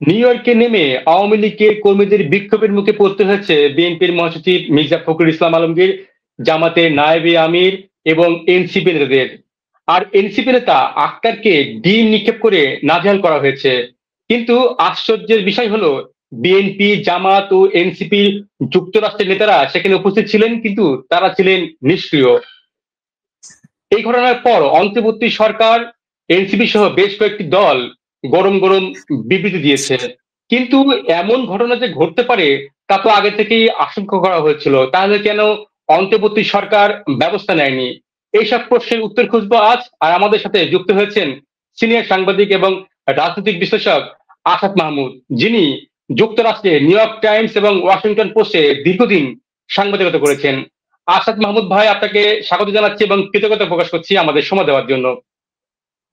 New ইয়র্কে নেমে আওয়ামী লীগের কর্মীদের বিক্ষোভের মুখে পড়তে হয়েছে বিএনপির মহাসচিব মির্জা ফখরুল ইসলাম আলমগীর, জামাতের নায়েবে আমির এবং এনসিপি নেতাদের। আর এনসিপি নেতা আক্তারকে ডিম নিক্ষেপ করে নাজেহাল করা হয়েছে। কিন্তু আশ্চর্যের বিষয় হলো, বিএনপি, জামাত ও এনসিপি যুক্তরাষ্ট্রের নেতারা সেখানে উপস্থিত ছিলেন, কিন্তু তারা ছিলেন নিষ্ক্রিয়। এই ঘটনার পর অন্তর্বর্তী সরকার, এনসিপি সহ বেশ কয়েকটি দল গরম গরম বিবৃতি দিয়েছে। কিন্তু এমন ঘটনা যে ঘটতে পারে তা তো আগে থেকেই আশঙ্কা করা হয়েছিল। তাহলে কেন অন্তর্বর্তী সরকার ব্যবস্থা নেয়নি? এইসব প্রশ্নের উত্তর খুঁজবো আজ। আর আমাদের সাথে যুক্ত হয়েছেন সিনিয়র সাংবাদিক এবং রাজনৈতিক বিশ্লেষক আসাদ মাহমুদ, যিনি যুক্তরাষ্ট্রে নিউ ইয়র্ক টাইমস এবং ওয়াশিংটন পোস্টে দীর্ঘদিন সাংবাদিকতা করেছেন। আসাদ মাহমুদ ভাই, আপনাকে স্বাগত জানাচ্ছি এবং কৃতজ্ঞতা প্রকাশ করছি আমাদের সময় দেওয়ার জন্য।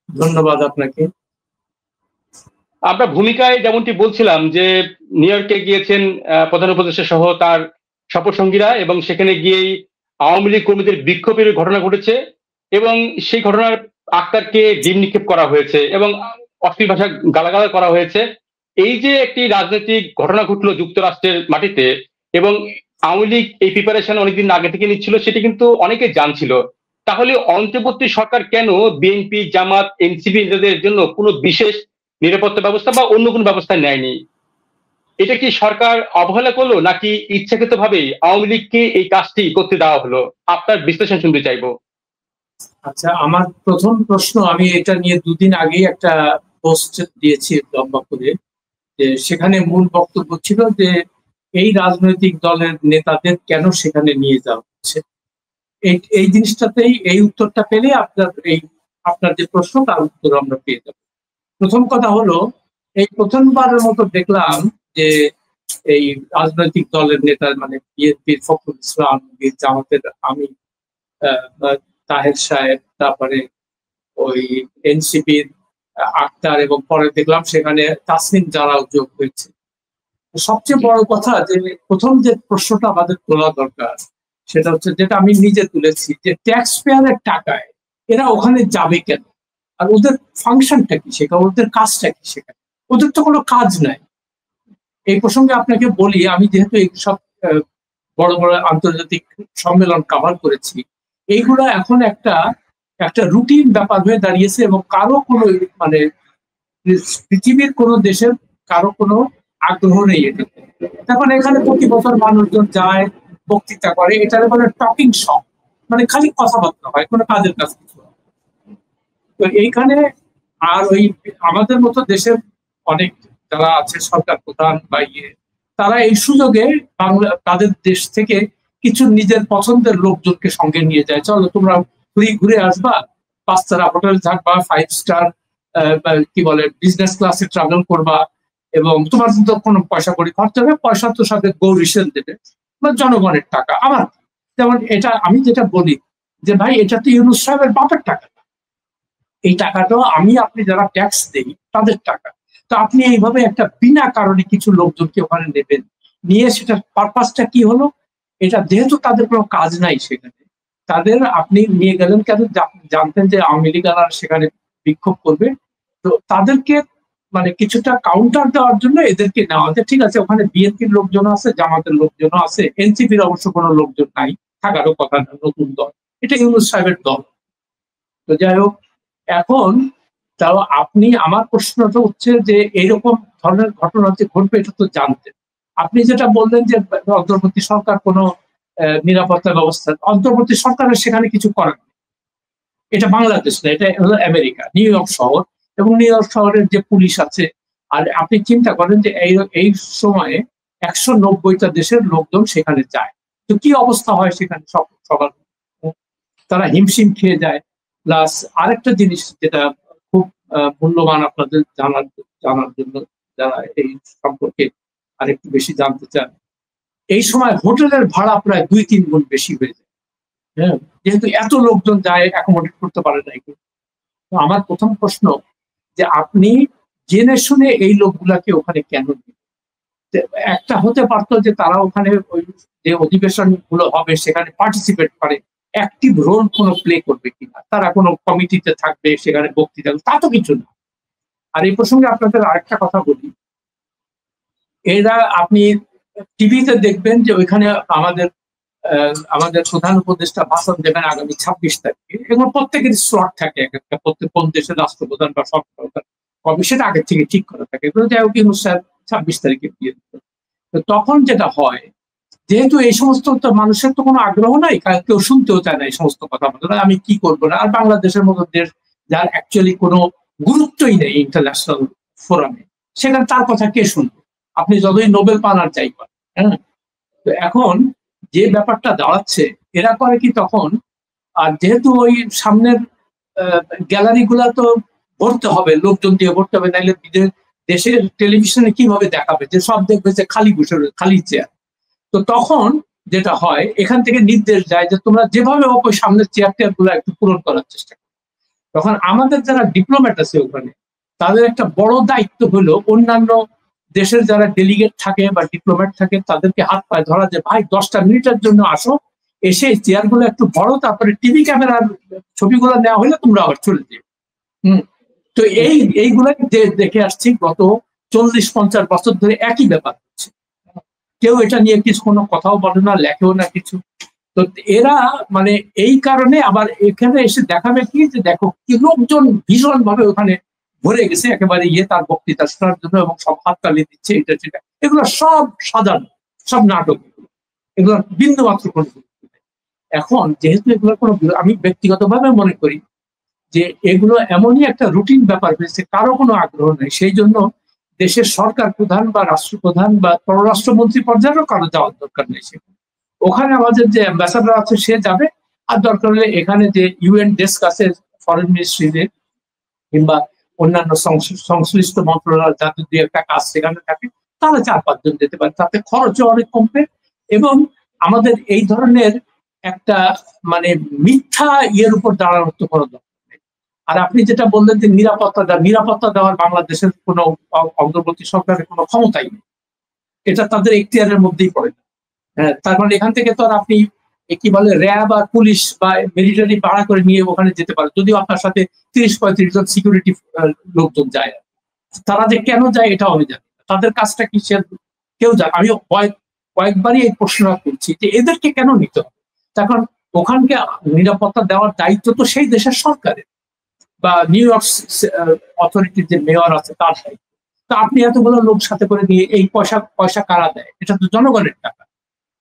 ধন্যবাদ আপনাকে। আমরা ভূমিকায় যেমনটি বলছিলাম যে নিউ ইয়র্কে গিয়েছেন প্রধান উপদেষ্টা সহ তার সফরসঙ্গীরা, এবং সেখানে গিয়েই আওয়ামী লীগ কর্মীদের বিক্ষোভের ঘটনা ঘটেছে এবং সেই ঘটনার আক্তারকে ডিম নিক্ষেপ করা হয়েছে এবং অশ্লীল ভাষা গালাগাল করা হয়েছে। এই যে একটি রাজনৈতিক ঘটনা ঘটলো যুক্তরাষ্ট্রের মাটিতে, এবং আওয়ামী লীগ এই প্রিপারেশন অনেকদিন আগে থেকে নিচ্ছিল, সেটি কিন্তু অনেকে জানছিল। তাহলে অন্তর্বর্তী সরকার কেন বিএনপি, জামাত, এনসিপি নেতাদের জন্য কোনো বিশেষ নিরাপত্তা ব্যবস্থা বা অন্য কোনো ব্যবস্থা নেয়নি? এটা কি সরকার অবহেলা করলো, নাকি ইচ্ছাকৃতভাবেই আওয়ামী লীগকে এই কাজটি করতে দেওয়া হলো? আপনার বিশ্লেষণ শুনতে চাইবো। আচ্ছা, আমার প্রথম প্রশ্ন, আমি এটা নিয়ে দুদিন আগেই একটা পোস্ট দিয়েছি লম্বা করে, যে সেখানে মূল বক্তব্য ছিল যে এই রাজনৈতিক দলের নেতাদের কেন সেখানে নিয়ে যাওয়া হচ্ছে। এই জিনিসটাতেই এই উত্তরটা পেলে আপনার যে প্রশ্ন তার উত্তর আমরা পেয়ে যাব। প্রথম কথা হলো, এই প্রথমবারের মতো দেখলাম যে এই রাজনৈতিক দলের নেতা, মানে বিএনপির ফখরুল ইসলাম, জামাতের আমির তাহের সাহেব, তারপরে ওই এনসিপির আক্তার, এবং পরে দেখলাম সেখানে তাসনিম জারাও যোগ হয়েছে। সবচেয়ে বড় কথা, যে প্রথম যে প্রশ্নটা আমাদের তোলা দরকার সেটা হচ্ছে, যেটা আমি নিজে তুলেছি, যে ট্যাক্স পেয়ারের টাকায় এরা ওখানে যাবে কেন, আর ওদের ফাংশনটা কি সেখানে, ওদের কাজটা কি সেখানে? ওদের তো কোনো কাজ নাই। এই প্রসঙ্গে আপনাকে বলি, আমি যেহেতু এই সব বড় বড় আন্তর্জাতিক সম্মেলন কভার করেছি, এইগুলো এখন একটা একটা রুটিন ব্যাপার হয়ে দাঁড়িয়েছে, এবং কারো কোনো, মানে পৃথিবীর কোনো দেশের কারো কোনো আগ্রহ নেই এটা। তখন এখানে প্রতি বছর মানুষজন যায়, বক্তৃতা করে, এটার বলে টকিং শপ, মানে খালি কথাবার্তা হয়, কোনো কাজের কাজ কিছু। তো এইখানে আর ওই আমাদের মতো দেশের অনেক যারা আছে সরকার প্রধান বা তারা এই সুযোগে বাংলা তাদের দেশ থেকে কিছু নিজের পছন্দের লোকজনকে সঙ্গে নিয়ে যায়, চলো তোমরা ঘুরে আসবা, 5 তারা হোটেল থাকবা, 5 স্টার কি বলে বিজনেস ক্লাসে ট্রাভেল করবা, এবং তোমার তো কোনো পয়সা করি খরচ হবে, পয়সা তো সাথে গৌরিশন দেবে, জনগণের টাকা। আমার যেমন এটা আমি যেটা বলি, যে ভাই এটা তো ইউনূস সাহেবের বাপের টাকা, এই টাকাটাও আমি আপনি যারা ট্যাক্স দেই তাদের টাকা। তো আপনি এইভাবে একটা বিনা কারণে কিছু লোকজনকে ওখানে নেবেন, নিয়ে সেটার পারপাসটা কি হলো? এটা যেহেতু তাদের কোনো কাজ নাই সেখানে, তাদের আপনি নিয়ে গেলেন কেন? জানতেন যে আওয়ামী লীগাররা সেখানে বিক্ষোভ করবে, তো তাদেরকে মানে কিছুটা কাউন্টার দেওয়ার জন্য এদেরকে নেওয়া হচ্ছে। ঠিক আছে, ওখানে বিএনপির লোকজন আছে, জামাতের লোকজন আছে, এনসিপির অবশ্য কোনো লোকজন নাই, থাকারও কথা না, নতুন দল, এটা ইউনূস সাহেবের দল। তো যাই হোক, এখন তাও আপনি, আমার প্রশ্নটা হচ্ছে যে এইরকম ধরনের ঘটনা যে ঘটবে এটা তো জানতেন। আপনি যেটা বললেন যে অন্তর্বর্তী সরকার কোনো নিরাপত্তা ব্যবস্থা, অন্তর্বর্তী সরকারের সেখানে কিছু করার নেই। এটা বাংলাদেশ না, এটা হলো আমেরিকা, নিউ ইয়র্ক শহর, এবং নিউ ইয়র্ক শহরের যে পুলিশ আছে, আর আপনি চিন্তা করেন যে এই সময়ে 190টা দেশের লোকজন সেখানে যায়, তো কি অবস্থা হয় সেখানে সবার? তারা হিমশিম খেয়ে যায়। প্লাস আরেকটা জিনিস যেটা খুব মূল্যবান আপনাদের জানার জন্য, যারা এই সম্পর্কে আরেকটু বেশি জানতে চান, এই সময় হোটেলের ভাড়া প্রায় 2-3 গুণ বেশি হয়ে যায়। হ্যাঁ, যেহেতু এত লোকজন যায়, অ্যাকোমোডেট করতে পারে না। তো আমার প্রথম প্রশ্ন, যে আপনি জেনে শুনে এই লোকগুলাকে ওখানে কেন দিলেন? একটা হতে পারতো যে তারা ওখানে ওই যে অধিবেশন গুলো হবে সেখানে পার্টিসিপেট করে, অ্যাক্টিভ রোল কোনো প্লে করবে কিনা, তারা কোনো কমিটিতে থাকবে, সেখানে বক্তৃতা, তা তো কিছু না। আর এই প্রসঙ্গে আপনাদের আরেকটা কথা বলি, এরা আপনি টিভিতে দেখবেন যে ওইখানে আমাদের আমাদের প্রধান উপদেষ্টা ভাষণ দেবেন আগামী 26 তারিখে, এবং প্রত্যেকের স্লট থাকে এক একটা, প্রত্যেক কোন দেশের রাষ্ট্রপ্রধান বা সরকার কবে সেটা আগে থেকে ঠিক করা থাকে, এগুলো যাই হোক 26 তারিখে দিয়ে দিত। তো তখন যেটা হয়, যেহেতু এই সমস্ত মানুষের তো কোনো আগ্রহ নাই, কেউ শুনতেও চায় না এই সমস্ত কথা বলে, আমি কি করবো না, আর বাংলাদেশের মতো দেশ যার অ্যাকচুয়ালি কোনো গুরুত্বই নেই ইন্টারন্যাশনাল ফোরামে, সেখানে তার কথা কে শুনবে? আপনি যতই নোবেল পান আর যাই পান। হ্যাঁ, তো এখন যে ব্যাপারটা দাঁড়াচ্ছে, এরা করে কি তখন, আর যেহেতু ওই সামনের গ্যালারি গুলা তো ভরতে হবে, লোকজন দিয়ে ভরতে হবে, নাইলে দেশের টেলিভিশনে কিভাবে দেখাবে যে সব দেখবে যে খালি বসে খালি চেয়ার। তো তখন যেটা হয়, এখান থেকে নির্দেশ যায় যে তোমরা যেভাবে হোক ওই সামনের চেয়ার টেয়ার গুলো একটু পূরণ করার চেষ্টা করো। তখন আমাদের যারা ডিপ্লোম্যাট আছে ওখানে, তাদের একটা বড় দায়িত্ব হলো অন্যান্য দেশের যারা ডেলিগেট থাকে বা ডিপ্লোম্যাট থাকে তাদেরকে হাত পায়ে ধরা, যে ভাই 10টা মিনিটের জন্য আসো, এসে চেয়ার গুলো একটু বড়, তারপরে টিভি ক্যামেরার ছবিগুলো নেওয়া হলে তোমরা আবার চলে যেও। তো এইগুলো দেখে আসছি গত 40-50 বছর ধরে একই ব্যাপার হচ্ছে। কেউ এটা নিয়ে কিছু কোনো কথাও বলে না, লেখেও না কিছু। তো এরা মানে এই কারণে আবার এখানে এসে দেখাবে কি, যে দেখো কি লোকজন ভীষণ ভাবে ওখানে ভরে গেছে একেবারে তার বক্তৃতা শোনার জন্য, এবং সব হাততালি দিচ্ছে, এটা সেটা, এগুলো সব সাজানো, সব নাটক, এগুলো বিন্দু মাত্র কোনো। এখন যেহেতু এগুলো কোনো, আমি ব্যক্তিগতভাবে মনে করি যে এগুলো এমনই একটা রুটিন ব্যাপার হয়েছে, কারো কোনো আগ্রহ নেই, সেই জন্য দেশের সরকার প্রধান বা রাষ্ট্রপ্রধান বা পররাষ্ট্রমন্ত্রী পর্যায়েরও কারো যাওয়ার দরকার নেই। ওখানে আমাদের যে অ্যাম্বাসাডার আছে সে যাবে, আর দরকার হলে এখানে যে ইউএন ডেস্ক আছে ফরেন মিনিস্ট্রিতে কিংবা অন্যান্য সংশ্লিষ্ট মন্ত্রণালয় যাদের দিয়ে একটা কাজ সেখানে থাকে, তাহলে 4-5 জন যেতে পারে, তাতে খরচও অনেক কমবে। এবং আমাদের এই ধরনের একটা মানে মিথ্যা ইয়ের উপর দাঁড়ানোর তো কোনো দরকার নেই। আর আপনি যেটা বললেন যে নিরাপত্তা দেওয়ার বাংলাদেশের কোনো অগ্রবর্তী সরকারের কোনো ক্ষমতাই নেই, এটা তাদের এখতিয়ারের মধ্যেই পড়ে না। তার মানে এখান থেকে তো আর আপনি কি বলে র্যাব আর পুলিশ বা মিলিটারি ভাড়া করে নিয়ে ওখানে যেতে পারে, যদিও আপনার সাথে 30-35 জন সিকিউরিটি লোকজন যায়। তারা যে কেন যায় এটাও আমি জানি, তাদের কাজটা কি সে কেউ জানে। আমি কয়েকবারই এই প্রশ্নটা করছি যে এদেরকে কেন নিতে হবে, তখন ওখানকে নিরাপত্তা দেওয়ার দায়িত্ব তো সেই দেশের সরকারের বা নিউ ইয়র্ক অথরিটির যে মেয়র আছে তার দায়িত্ব। তো আপনি এতগুলো লোক সাথে করে নিয়ে এই পয়সা কারা দেয়? এটা তো জনগণের টাকা।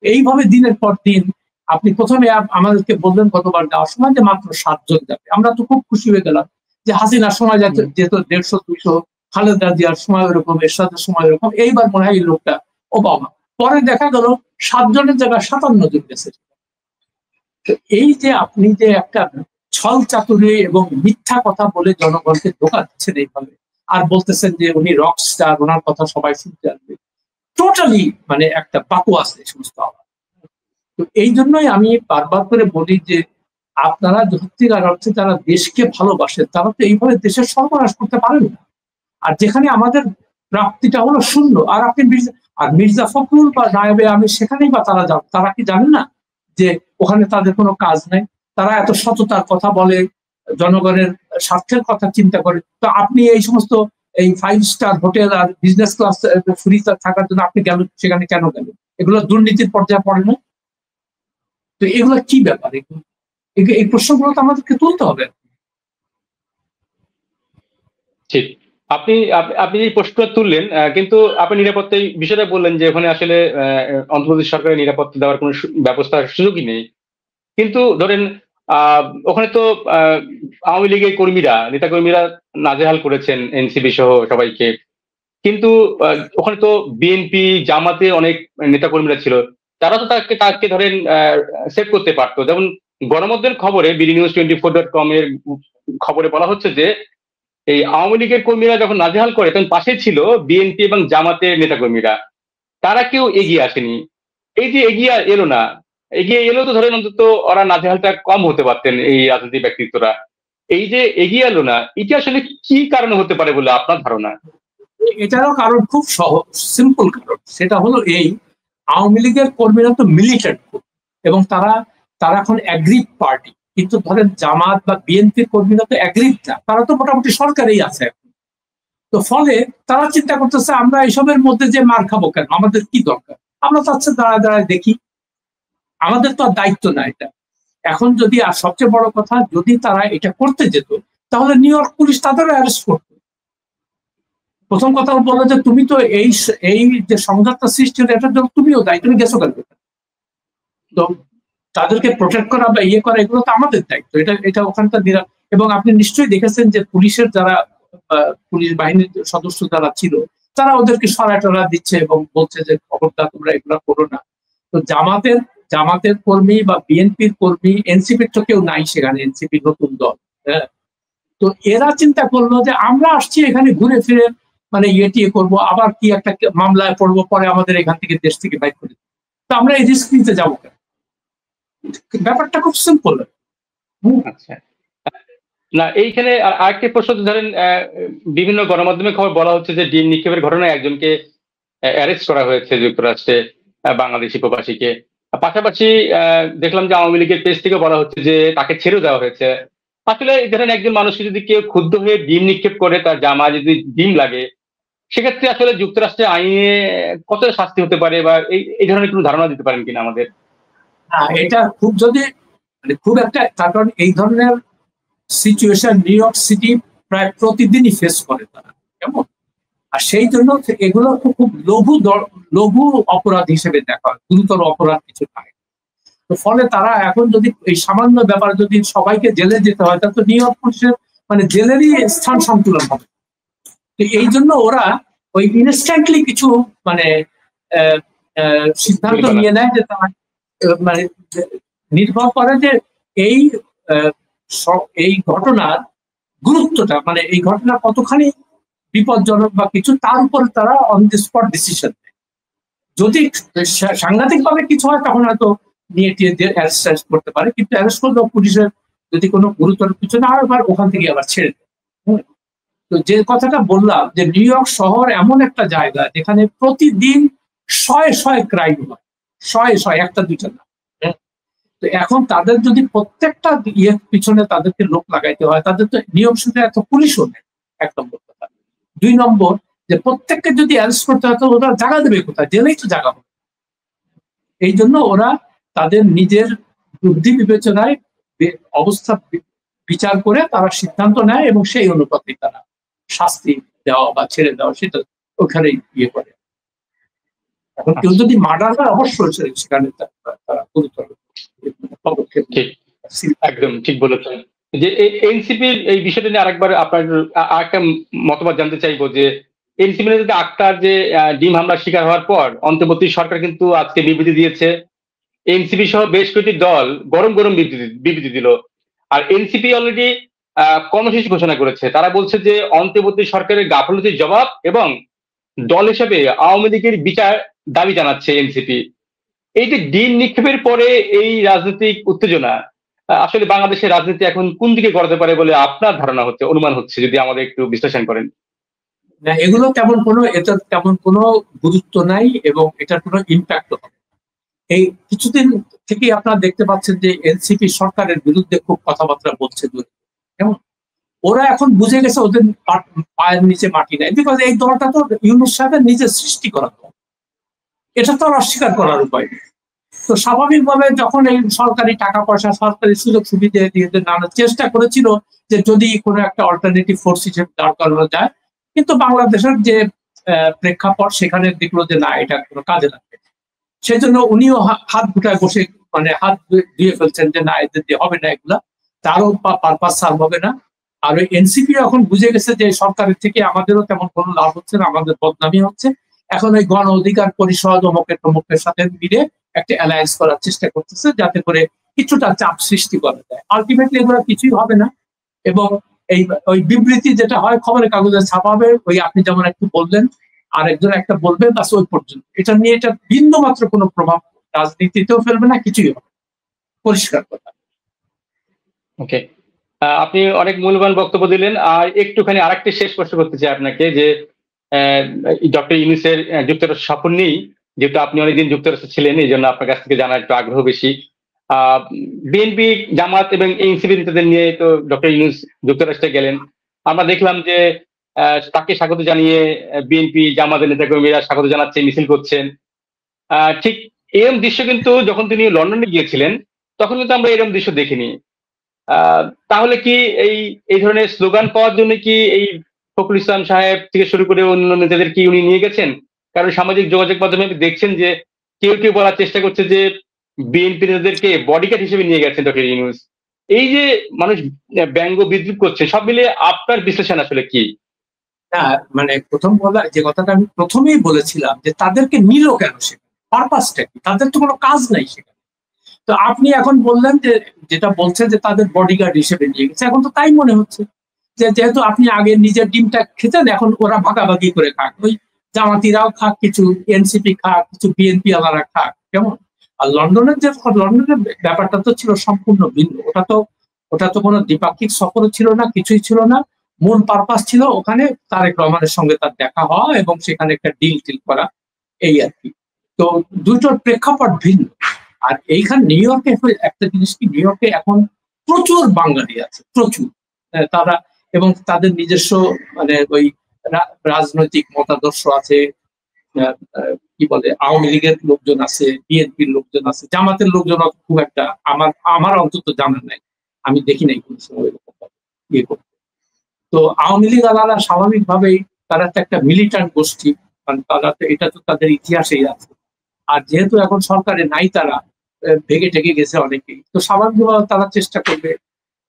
এইভাবে দিনের পর দিন আপনি প্রথমে আমাদেরকে বললেন গতবার যাওয়ার সময় যে মাত্র 7 জন যাবে, আমরা তো খুব খুশি হয়ে গেলাম যে হাসিনার সময় যেত 150-200, খালেদা জিয়ার সময় এরকম, এরশাদের সময় এরকম, এইবার মনে হয় এই লোকটা ওবামা। পরে দেখা গেল 7 জনের জায়গায় 57 জন গেছে। এই যে আপনি যে একটা ছল চাতুরি এবং মিথ্যা কথা বলে জনগণকে ধোঁকা দিচ্ছেন এইভাবে, আর বলতেছেন যে উনি রক স্টার, ওনার কথা সবাই শুনতে আসবে, টোটালি মানে একটা বাকোয়াস এই সমস্ত আওয়াজ। তো এই জন্যই আমি বারবার করে বলি যে আপনারা সত্যিকার অর্থে যারা দেশকে ভালোবাসেন তারা তো এইভাবে দেশের সর্বনাশ করতে পারেন না। আর যেখানে আমাদের প্রাপ্তিটা হলো শূন্য, আর আপনি মির্জা ফখরুল বা নায়েবে আমি সেখানেই বা তারা যান, তারা কি জানেন না যে ওখানে তাদের কোনো কাজ নাই? তারা এত সততার কথা বলে, জনগণের স্বার্থের কথা চিন্তা করে। তো আপনি এই সমস্ত এই 5 স্টার হোটেল আর বিজনেস ক্লাস ফ্রি থাকার জন্য আপনি গেল সেখানে কেন গেলেন? এগুলো দুর্নীতির পর্যায়ে পড়ে না? তো এগুলো কি ব্যাপার? এই প্রশ্নগুলো তো আমাদেরকে তুলতে হবে। ঠিক, আপনি আপনি এই প্রশ্নটা তুললেন, কিন্তু আপনি নিরাপত্তার বিষয়টা বললেন যে ওখানে আসলে অন্তর্বর্তী সরকারের নিরাপত্তা দেওয়ার কোনো ব্যবস্থার সুযোগই নেই। কিন্তু ধরেন ওখানে তো আওয়ামী লীগের নেতাকর্মীরা নাজেহাল করেছেন এনসিপি সহ সবাইকে। কিন্তু ওখানে তো বিএনপি জামাতে অনেক নেতাকর্মীরা ছিল, তারা তো তাকে ধরেন সেভ করতে পারতো। যেমন গণমাধ্যমের খবরে BDNews24.com এর খবরে বলা হচ্ছে যে এই আওয়ামী লীগের কর্মীরা যখন নাজেহাল করে তখন পাশে ছিল বিএনপি এবং জামাতের নেতাকর্মীরা, তারা কেউ এগিয়ে আসেনি। এই যে এগিয়ে এলো না, এগিয়ে এলো তো ধরেন অন্তত ওরা নাজেহালটা কম হতে পারতেন এই রাজনৈতিক ব্যক্তিত্বরা। এই যে এগিয়ে এলো না, এটা আসলে কি কারণে হতে পারে বলে আপনার ধারণা? এটারও কারণ খুব সহজ, সিম্পল কারণ। সেটা হলো এই, আওয়ামী লীগের কর্মীরা তো মিলিটেন্ট এবং তারা এখন অ্যাগ্রিড পার্টি, কিন্তু ধরেন জামাত বা বিএনপির কর্মীরা তো অ্যাগ্রিড না, তারা তো মোটামুটি সরকারেই আছে। তো ফলে তারা চিন্তা করতেছে আমরা এসবের মধ্যে যে মার খাবো কেন, আমাদের কি দরকার, আমরা তো আচ্ছা দাঁড়ায় দাঁড়ায় দেখি, আমাদের তো আর দায়িত্ব না এটা। এখন যদি, আর সবচেয়ে বড় কথা, যদি তারা এটা করতে যেত তাহলে নিউ ইয়র্ক পুলিশ তাদের অ্যারেস্ট করত। প্রথম কথা বললো যে তুমি তো এই যে সংঘাতটা সৃষ্টি হলো এটার জন্য তুমিও দায়ী, তুমি গেছো কেন? তো তাদেরকে প্রোটেক্ট করা বা ইয়ে করা এগুলো তো আমাদের দায়িত্ব, এটা ওখানকার এবং আপনি নিশ্চয়ই দেখেছেন যে পুলিশের যারা পুলিশ বাহিনীর সদস্য যারা ছিল তারা ওদেরকে সরাই দিচ্ছে এবং বলছে যে খবরদার তোমরা এগুলো করো না। তো জামাতের কর্মী বা বিএনপির কর্মী, এনসিপির তো কেউ নাই সেখানে, এনসিপি নতুন দল, হ্যাঁ। তো এরা চিন্তা করলো যে আমরা আসছি এখানে ঘুরে ফিরে মানে ইয়ে করবো, আবার কি একটা মামলায় পড়বো, পরে আমাদের এখান থেকে দেশ থেকে বাইক করে, তো আমরা এই রিস্ক নিতে যাবো কেন? ব্যাপারটা খুব সিম্পল। আচ্ছা, না এইখানে আরেকটি প্রশ্ন, ধরেন বিভিন্ন গণমাধ্যমে খবর বলা হচ্ছে যে ডিম নিক্ষেপের ঘটনায় একজনকে অ্যারেস্ট করা হয়েছে যুক্তরাষ্ট্রে, বাংলাদেশি প্রবাসীকে। পাশাপাশি দেখলাম যে আওয়ামী লীগের পেজ থেকে বলা হচ্ছে যে তাকে ছেড়ে দেওয়া হয়েছে। আসলে ধরেন একজন মানুষকে যদি কেউ ক্ষুব্ধ হয়ে ডিম নিক্ষেপ করে, তার জামা যদি ডিম লাগে, সেক্ষেত্রে আসলে যুক্তরাষ্ট্রের আইনে কতটা শাস্তি হতে পারে, বা এই ধরনের কোনো ধারণা দিতে পারেন কিনা আমাদের? এটা খুব যদি মানে খুব একটা, কারণ এই ধরনের সিচুয়েশন নিউ ইয়র্ক সিটি প্রায় প্রতিদিনই ফেস করে তারা, কেমন, আর সেই জন্য এগুলো খুব লঘু অপরাধ হিসেবে দেখা হয়, গুরুতর অপরাধ কিছু নয়। তো ফলে তারা এখন যদি এই সামান্য ব্যাপারে যদি সবাইকে জেলে যেতে হয়, তাহলে তো নিউ ইয়র্ক পুলিশের মানে জেলেরই স্থান সন্তুলন হবে। তো এই জন্য ওরা ওই ইনস্ট্যান্টলি কিছু মানে সিদ্ধান্ত নিয়ে নেয় যে তারা মানে নির্ভর করে যে এই এই ঘটনার গুরুত্বটা, মানে এই ঘটনা কতখানি বিপজ্জনক বা কিছু, তার উপরে তারা অন দি স্পট ডিসিশন নেয়। যদি সাংঘাতিক ভাবে কিছু হয় তখন হয়তো নিয়ে অ্যারেস্ট করতে পারে, কিন্তু অ্যারেস্ট করলেও পুলিশের যদি কোনো গুরুতর কিছু না হয়, আবার ওখান থেকে আবার ছেড়ে দেয়। তো যে কথাটা বললাম যে নিউ ইয়র্ক শহর এমন একটা জায়গা যেখানে প্রতিদিন শয়ে ক্রাইম হয়, শয়ে, একটা দুইটা না। তো এখন তাদের যদি প্রত্যেকটা ইয়ের পিছনে তাদেরকে লোক লাগাইতে হয়, তাদের তো নিয়ম শুধু এত পুলিশও নেই, এক নম্বর কথা। দুই নম্বর, যে প্রত্যেককে যদি অ্যারেস্ট করতে হয় তো ওরা জায়গা দেবে কোথায়? জেলেই তো জায়গা হবে। এই জন্য ওরা তাদের নিজের বুদ্ধি বিবেচনায় অবস্থা বিচার করে তারা সিদ্ধান্ত নেয় এবং সেই অনুপাতে তারা শাস্তি দেওয়া বা ছেড়ে দেওয়া সেটা ওখানে ইয়ে করে। এখন কেউ যদি মার্ডার হয় অবশ্যই সেখানে তারা গুরুতর পদক্ষেপ। একদম ঠিক বলেছেন। যে এনসিপির এই বিষয়টা নিয়ে আরেকবার আপনার আরেকটা মতামত জানতে চাইবো, যে এনসিপি আক্তার যে ডিম হামলার শিকার হওয়ার পর অন্তর্বর্তী সরকার কিন্তু আজকে বিবৃতি দিয়েছে। এনসিপি সহ বেশ কয়েকটি দল গরম বিবৃতি দিল। আর এনসিপি অলরেডি কর্মসূচি ঘোষণা করেছে। তারা বলছে যে অন্তর্বর্তী সরকারের গাফলতির জবাব এবং দল হিসেবে আওয়ামী লীগের বিচার দাবি জানাচ্ছে এনসিপি। এই যে ডিম নিক্ষেপের পরে এই রাজনৈতিক উত্তেজনা, আসলে বাংলাদেশের রাজনীতি এখন কোন দিকে গড়াতে পারে বলে আপনার ধারণা হচ্ছে, অনুমান হচ্ছে, যদি আমাদের একটু বিশ্লেষণ করেন? না, এটার তেমন কোনো গুরুত্ব নাই এবং এটার কোনো ইম্প্যাক্ট হবে। এই কিছুদিন থেকে আপনারা দেখতে পাচ্ছেন যে এনসিপি সরকারের বিরুদ্ধে খুব কথাবার্তা বলছে, কেমন, ওরা এখন বুঝে গেছে ওদের পায়ের নিচে মাটি নাই, বিকজ এই দলটা তো ইউনূস সাহেবের নিজের সৃষ্টি করা দল, এটা তো আর অস্বীকার করার উপায় নেই। তো স্বাভাবিকভাবে যখন এই সরকারি টাকা পয়সা, সরকারি সুযোগ সুবিধা দিয়ে নানা চেষ্টা করেছিল যে যদি কোনো একটা অল্টারনেটিভ ফোর্স হিসেবে দাঁড় করানো যায়, কিন্তু বাংলাদেশের যে প্রেক্ষাপট সেখানে দেখলো যে না, এটা কোনো কাজে লাগবে। সেই জন্য উনিও হাত গুটায় বসে মানে হাত ধুয়ে ফেলছেন যে না, এদের দিয়ে হবে না, এগুলা তারও পারপাস সার্ভ হবে না। আর ওই এনসিপি এখন বুঝে গেছে যে সরকারের থেকে আমাদেরও তেমন কোনো লাভ হচ্ছে না, আমাদের বদনামি হচ্ছে। এখন ওই গণ অধিকার পরিষদ অমুকের সাথে মিলে একটা অ্যালায়েন্স করার চেষ্টা করতেছে, যাতে করে কিছুটা চাপ সৃষ্টি করা যায়। আলটিমেটলি এগুলো কিছুই হবে না। এবং ওই বিবৃতি যেটা হয় খবরের কাগজে ছাপাবে, ওই আপনি যেমন একটু বললেন, আরেকজন একটা বলবে, বাস ওই পর্যন্ত। এটা নিয়ে এটা বিন্দু মাত্র কোনো প্রভাব রাজনীতিতেও ফেলবে না, কিছুই হবে, পরিষ্কার কথা। ওকে, আপনি অনেক মূল্যবান বক্তব্য দিলেন। আর একটুখানি আরেকটি শেষ প্রশ্ন করতে চাই আপনাকে, যে ডক্টর ইউনূসের যুক্তরাষ্ট্র সফর নেই, যেহেতু আপনি অনেকদিন যুক্তরাষ্ট্রে ছিলেন, এই জন্য আপনার কাছ থেকে জানার একটু আগ্রহ বেশি। বিএনপি, জামাত এবং এনসিপি নেতাদের নিয়ে তো ডক্টর ইউনূস যুক্তরাষ্ট্রে গেলেন। আমরা দেখলাম যে তাকে স্বাগত জানিয়ে বিএনপি জামাতের নেতাকর্মীরা স্বাগত জানাচ্ছে, মিছিল করছেন। ঠিক এরকম দৃশ্য কিন্তু যখন তিনি লন্ডনে গিয়েছিলেন তখন কিন্তু আমরা এরকম দৃশ্য দেখিনি। তাহলে কি এই এই ধরনের স্লোগান পাওয়ার জন্য কি এই ফখরুল ইসলাম সাহেব থেকে শুরু করে অন্য নেতাদের কি উনি নিয়ে গেছেন? কারণ সামাজিক যোগাযোগ মাধ্যমে আপনি দেখছেন যে কেউ কেউ বলার চেষ্টা করছে যে বিএনপি নেতাদেরকে বডিগার্ড হিসেবে নিয়ে গেছেন ডক্টর ইউনূস। এই যে মানুষ ব্যঙ্গ বিদ্রুপ করছে, সব মিলিয়ে আপনার বিশ্লেষণ আসলে কি? না, মানে প্রথম বলা যে কথাটা আমি প্রথমেই বলেছিলাম যে তাদেরকে নিল কেন, সেখানে পারপাসটা কি? তাদের তো কোনো কাজ নাই সেখানে। তো আপনি এখন বললেন যে যেটা বলছেন যে তাদের বডিগার্ড হিসেবে নিয়ে গেছে, এখন তো তাই মনে হচ্ছে যে যেহেতু আপনি আগে নিজের ডিমটা খেতেন, এখন ওরা ভাগাভাগি করে খাক, ওই জামাতিরাও খাক কিছু, এনসিপি খাক কিছু, বিএনপি আলারা খাক, কেমন? আর লন্ডনের ব্যাপারটা তো ছিল সম্পূর্ণ ভিন্ন। ওটা তো কোনো দ্বিপাক্ষিক সফরও ছিল না, কিছুই ছিল না। মূল পারপাস ছিল ওখানে তারেক রহমানের সঙ্গে তার দেখা হওয়া এবং সেখানে একটা ডিল টিল করা, এই আর কি। তো দুটোর প্রেক্ষাপট ভিন্ন। আর এইখানে নিউ ইয়র্কে একটা জিনিস কি, নিউ ইয়র্কে এখন প্রচুর বাঙালি আছে, প্রচুর। তারা এবং তাদের নিজস্ব মানে ওই রাজনৈতিক মতাদর্শ আছে। কি বলে, আওয়ামী লীগের লোকজন আছে, বিএনপির লোকজন আছে, জামাতের লোকজন খুব একটা আমার অন্তত জানা নাই, আমি দেখি নাই কোন সময় ইয়ে করতে। তো আওয়ামী লীগ আলাদা স্বাভাবিকভাবেই তারা তো একটা মিলিটান্ট গোষ্ঠী, কারণ তারা তো, এটা তো তাদের ইতিহাসেই আছে। আর যেহেতু এখন সরকারে নাই, তারা ভেগে টেগে গেছে অনেকেই, তো স্বাভাবিকভাবে তারা চেষ্টা করবে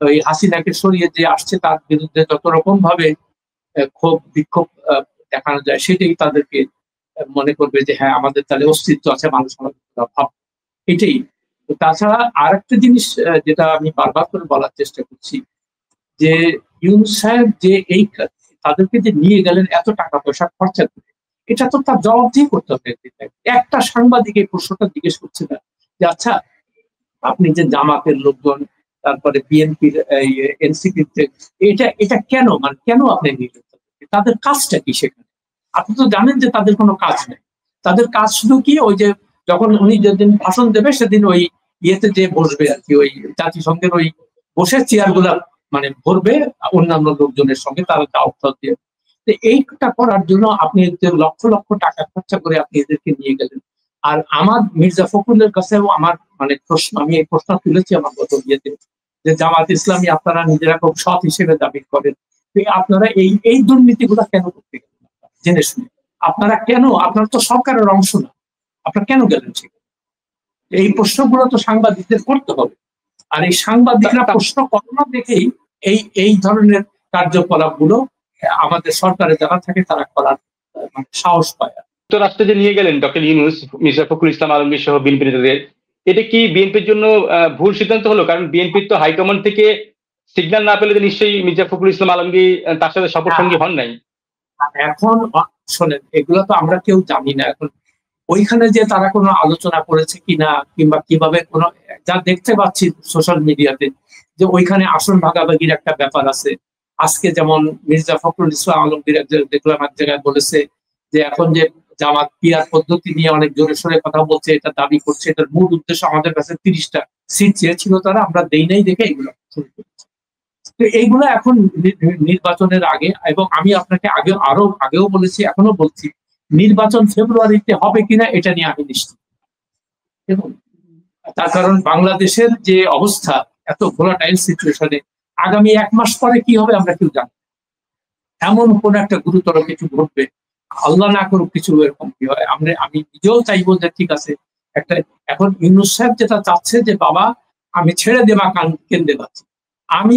ওই হাসিনাকে সরিয়ে যে আসছে তার বিরুদ্ধে যত রকম ভাবে ক্ষোভ বিক্ষোভ দেখানো যায়, সেটাই তাদেরকে মনে করবে যে হ্যাঁ আমাদের তাহলে অস্তিত্ব আছে, মানুষ ভাব, এটাই। তাছাড়া আর একটা জিনিস যেটা আমি বারবার করে বলার চেষ্টা করছি, যে ইউনূস সাহেব যে এই তাদেরকে যে নিয়ে গেলেন এত টাকা পয়সা খরচা করে, এটা তো তার জবাবদিহি করতে হবে। একটা সাংবাদিক এই প্রশ্নটা জিজ্ঞেস করছে না যে আচ্ছা আপনি যে জামাতের লোকজন, তারপরে বিএনপির এনসিপির, এটা এটা কেন, মানে কেন আপনি নিলেন? তাদের কাজটা কি সেখানে? আপনি তো জানেন যে তাদের কোনো কাজ নেই। তাদের কাজ শুধু কি, ওই যে যখন উনি যেদিন ভাষণ দেবে সেদিন ওই ইয়েতে যে বসবে আর কি, ওই জাতিসংঘের ওই বসে চেয়ার গুলা মানে ভরবে অন্যান্য লোকজনের সঙ্গে, তারা আওতায় দিয়ে। তো এইটা করার জন্য আপনি যে লক্ষ লক্ষ টাকা খরচা করে আপনি এদেরকে নিয়ে গেলেন। আর আমার মির্জা ফখরুলের কাছেও আমার মানে প্রশ্ন, আমি এই প্রশ্ন তুলেছি আমার গত ইয়েতে, যে জামাত ইসলামী আপনারা নিজেরা খুব সৎ হিসেবে দাবি করেন, আপনারা এই এই দুর্নীতিগুলো কেন করতে গেলেন জেনে শুনে? আপনারা কেন, আপনারা তো সরকারের অংশ না, আপনারা কেন গেলেন সেখানে? এই প্রশ্নগুলো তো সাংবাদিকদের করতে হবে। আর এই সাংবাদিকরা প্রশ্ন করে না দেখেই এই এই ধরনের কার্যকলাপ গুলো আমাদের সরকারে যারা থাকে তারা করার মানে সাহস পায়। যুক্তরাষ্ট্রে যে নিয়ে গেলেন ডক্টর ইউনূস মির্জা ফখরুল ইসলাম আলমগীর সহ বিএনপি নেতাদের, এটা কি বিএনপির জন্য ভুল সিদ্ধান্ত হলো? কারণ বিএনপির তো হাইকমান্ড থেকে সিগন্যাল না পেলে নিশ্চয়ই মির্জা ফখরুল ইসলাম আলমগীর তার সাথে সফর সঙ্গী হন নাই। এখন শোনেন, এগুলো তো আমরা কেউ জানি না এখন ওইখানে যে তারা কোনো আলোচনা করেছে কিনা, কিংবা কিভাবে কোনো, যা দেখতে পাচ্ছি সোশ্যাল মিডিয়াতে যে ওইখানে আসন ভাগাভাগির একটা ব্যাপার আছে। আজকে যেমন মির্জা ফখরুল ইসলাম আলমগীর দেখলাম এক জায়গায় বলেছে যে এখন যে জামাত পিআর পদ্ধতি নিয়ে অনেক জোরে সোরে কথা বলছে, এটা দাবি করছে, এটার মূল উদ্দেশ্য আমাদের কাছে 30টা সিট চেয়েছিল তারা, আমরা দেই নাই দেখে এগুলো শুরু করেছে। তো এইগুলো এখন নির্বাচনের আগে, এবং আমি আপনাকে আগেও বলেছি, এখনো বলছি, নির্বাচন ফেব্রুয়ারিতে হবে কিনা এটা নিয়ে আমি নিশ্চিত। এবং তার কারণ বাংলাদেশের যে অবস্থা, এত ভোলাটাইল সিচুয়েশনে আগামী 1 মাস পরে কি হবে আমরা কেউ জানি। এমন কোন একটা গুরুতর কিছু ঘটবে, আল্লাহ না করুক কিছু এরকম কি হয়, আমি নিজেও চাইবো যে ঠিক আছে একটা, এখন ইউনূস সাহেব যেটা চাচ্ছে যে বাবা আমি ছেড়ে দেবা কেন্দ্রে যাচ্ছি, আমি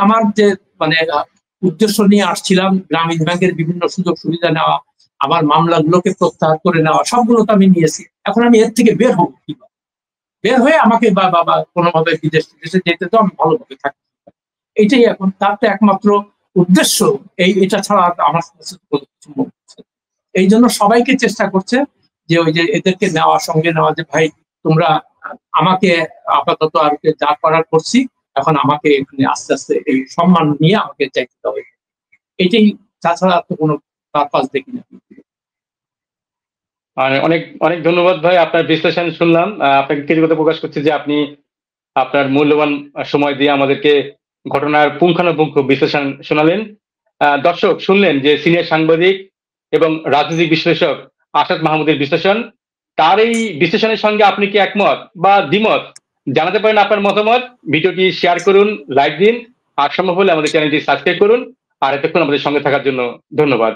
আমার যে মানে উদ্দেশ্য নিয়ে আসছিলাম, গ্রামীণ ব্যাংকের বিভিন্ন সুযোগ সুবিধা নেওয়া, আমার মামলাগুলোকে প্রত্যাহার করে নেওয়া, সবগুলো তো আমি নিয়েছি। এখন আমি এর থেকে বের হবো কিভাবে? বের হয়ে আমাকে বাবা কোনোভাবে বিদেশে যেতে তো আমি ভালোভাবে থাকি, এটাই এখন তার তো একমাত্র উদ্দেশ্য। এটা ছাড়া আমার কাছে কিছু মনে হচ্ছে। এই জন্য সবাইকে চেষ্টা করছে যে ওই যে এদেরকে সঙ্গে নেওয়া, যে ভাই তোমরা আমাকে আপাতত আর যা করার করছি, এখন আমাকে এখানে আস্তে আস্তে এই সম্মান নিয়ে আমাকে চাইতে হবে, এটাই। তাছাড়া তো কোনো পারপাস দেখি না। অনেক অনেক ধন্যবাদ ভাই, আপনার বিশ্লেষণ শুনলাম। আপনাকে কৃতজ্ঞতা প্রকাশ করছি যে আপনি আপনার মূল্যবান সময় দিয়ে আমাদেরকে ঘটনার পুঙ্খানুপুঙ্খ বিশ্লেষণ শোনালেন। দর্শক শুনলেন যে সিনিয়র সাংবাদিক এবং রাজনৈতিক বিশ্লেষক আসাদ মাহমুদের বিশ্লেষণ। তার এই বিশ্লেষণের সঙ্গে আপনি কি একমত বা দ্বিমত? জানাতে পারেন আপনার মতামত। ভিডিওটি শেয়ার করুন, লাইক দিন, আর সম্ভব হলে আমাদের চ্যানেলটি সাবস্ক্রাইব করুন। আর এতক্ষণ আমাদের সঙ্গে থাকার জন্য ধন্যবাদ।